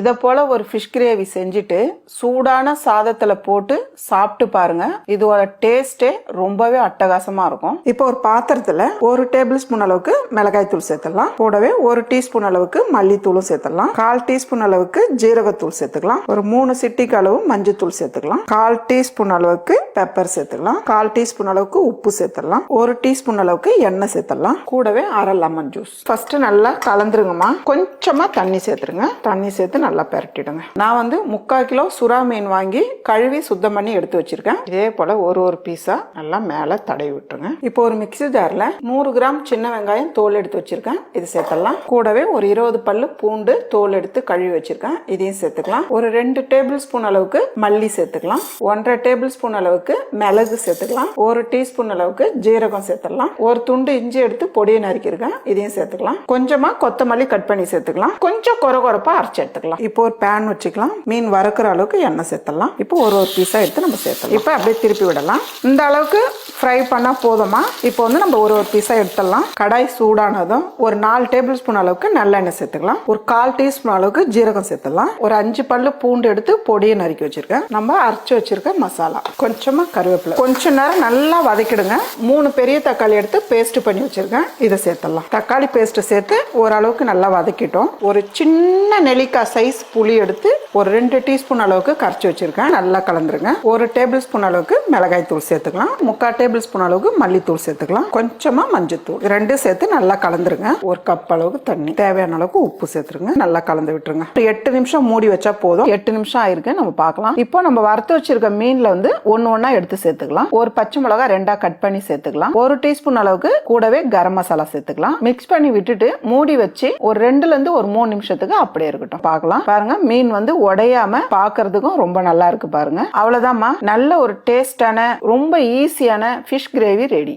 இதை போல ஒரு ஃபிஷ் கிரேவி செஞ்சுட்டு சூடான சாதத்துல போட்டு சாப்பிட்டு பாருங்க. இதோட டேஸ்டே ரொம்பவே அட்டகாசமா இருக்கும். இப்போ ஒரு பாத்திரத்துல 1 டேபிள் ஸ்பூன் அளவுக்கு மிளகாய் தூள் சேர்த்துக்கலாம். கூடவே 1 டீஸ்பூன் அளவுக்கு மல்லித்தூளும் சேர்த்துக்கலாம். 1/4 டீஸ்பூன் அளவுக்கு ஜீரகத்தூள் சேர்த்துக்கலாம். ஒரு 3 சிட்டிக்கு அளவு மஞ்சத்தூள் சேர்த்துக்கலாம். 1/4 டீஸ்பூன் அளவுக்கு பெப்பர் சேர்த்துக்கலாம். 1/4 டீஸ்பூன் அளவுக்கு உப்பு சேர்த்துக்கலாம். 1 டீஸ்பூன் அளவுக்கு எண்ணெய் சேர்த்துக்கலாம். கூடவே 1/2 லெமன் ஜூஸ். ஃபர்ஸ்ட் நல்லா கலந்துருங்கம்மா. கொஞ்சமா தண்ணி சேர்த்துருங்க. தண்ணி சேர்த்து நல்லா பெரட்டிடுங்க. நான் 3/4 கிலோ சுறா மீன் வாங்கி கழுவி சுத்தம் பண்ணி எடுத்து வச்சிருக்கேன். இதே போல ஒரு பீஸா நல்லா மேல தடவி விட்டுருங்க. இப்போ ஒரு மிக்ஸி ஜார்ல 100 கிராம் சின்ன வெங்காயம் தோல் எடுத்து வச்சிருக்கேன். இது சேர்த்தலாம். கூடவே ஒரு 20 பல்லு பூண்டு தோல் எடுத்து கழுவி வச்சிருக்கேன். இதையும் சேர்த்துக்கலாம். ஒரு 2 டேபிள் ஸ்பூன் அளவுக்கு மல்லி சேர்த்துக்கலாம். 1/2 டேபிள் ஸ்பூன் அளவுக்கு மிளகு சேர்த்துக்கலாம். 1 டீஸ்பூன் அளவுக்கு ஜீரகம் சேர்த்துக்கலாம். ஒரு துண்டு இஞ்சி எடுத்து பொடியை நறுக்கிருக்கேன். இதையும் சேர்த்துக்கலாம். கொஞ்சமா கொத்தமல்லி கட் பண்ணி சேர்த்துக்கலாம். கொஞ்சம் கொரகொரப்பா அரைச்சு எடுத்துக்கலாம். இப்போ ஒரு பேன் வச்சுக்கலாம். மீன் வறுக்கிற அளவுக்கு எண்ணெய் சேர்த்தலாம். இப்போ ஒரு பீஸா எடுத்து நம்ம சேர்த்தலாம். இப்போ அப்படியே திருப்பி விடலாம். இந்த அளவுக்கு ஃப்ரை பண்ணா போதுமா? இப்போ நம்ம ஒரு பீஸா எடுத்துடலாம். கடாய் சூடானதும் ஒரு 4 டேபிள் ஸ்பூன் அளவுக்கு நல்லெண்ணெய் சேர்த்துக்கலாம். ஒரு 1/4 டீஸ்பூன் அளவுக்கு ஜீரகம் சேர்த்துலாம். ஒரு 5 பல்லு பூண்டு எடுத்து பொடியை நறுக்கி வச்சிருக்கேன். நம்ம அரைச்சு வச்சிருக்க மசாலா, கொஞ்சமா கருவேப்பிலை, கொஞ்ச நேரம் நல்லா வதக்கிடுங்க. 3 பெரிய தக்காளி எடுத்து பேஸ்ட் பண்ணி வச்சிருக்கேன். இதை சேர்த்தலாம். தக்காளி பேஸ்ட் சேர்த்து ஓரளவுக்கு நல்லா வதக்கிட்டோம். ஒரு சின்ன நெல்லிக்காய் சைஸ் புளி எடுத்து ஒரு 2 டீஸ்பூன் அளவுக்கு கரைச்சி வச்சிருக்கேன். நல்லா கலந்துருங்க. 1 டேபிள் ஸ்பூன் அளவுக்கு மிளகாய் தூள் சேர்த்துக்கலாம். 3/4 டேபிள் ஸ்பூன் அளவுக்கு மல்லித்தூள் சேர்த்துக்கலாம். கொஞ்சமா மஞ்சத்தூள், 2 சேர்த்து நல்லா கலந்துருங்க. 1 கப் அளவுக்கு தண்ணி, தேவையான அளவுக்கு உப்பு சேர்த்துருங்க. நல்லா கலந்து விட்டுருங்க. 8 நிமிஷம் மூடி வச்சா போதும். 8 நிமிஷம் ஆயிருக்கு. நம்ம பார்க்கலாம். இப்போ நம்ம வறுத்து வச்சிருக்க மீன்ல ஒண்ணா எடுத்து சேர்த்துக்கலாம். ஒரு பச்சை மிளகா 2ஆ கட் பண்ணி சேர்த்துக்கலாம். 1 டீஸ்பூன் அளவுக்கு கூடவே கரம் மசாலா சேர்த்துக்கலாம். மிக்ஸ் பண்ணி விட்டுட்டு மூடி வச்சு ஒரு 2ல இருந்து ஒரு 3 நிமிஷத்துக்கு அப்படியே இருக்கட்டும். பார்க்கலாம். பாருங்க, மீன் உடையாம பாக்குறதுக்கும் ரொம்ப நல்லா இருக்கு பாருங்க. அவ்வளவுதான்மா. நல்ல ஒரு டேஸ்டான ரொம்ப ஈஸியான ஃபிஷ் கிரேவி ரெடி.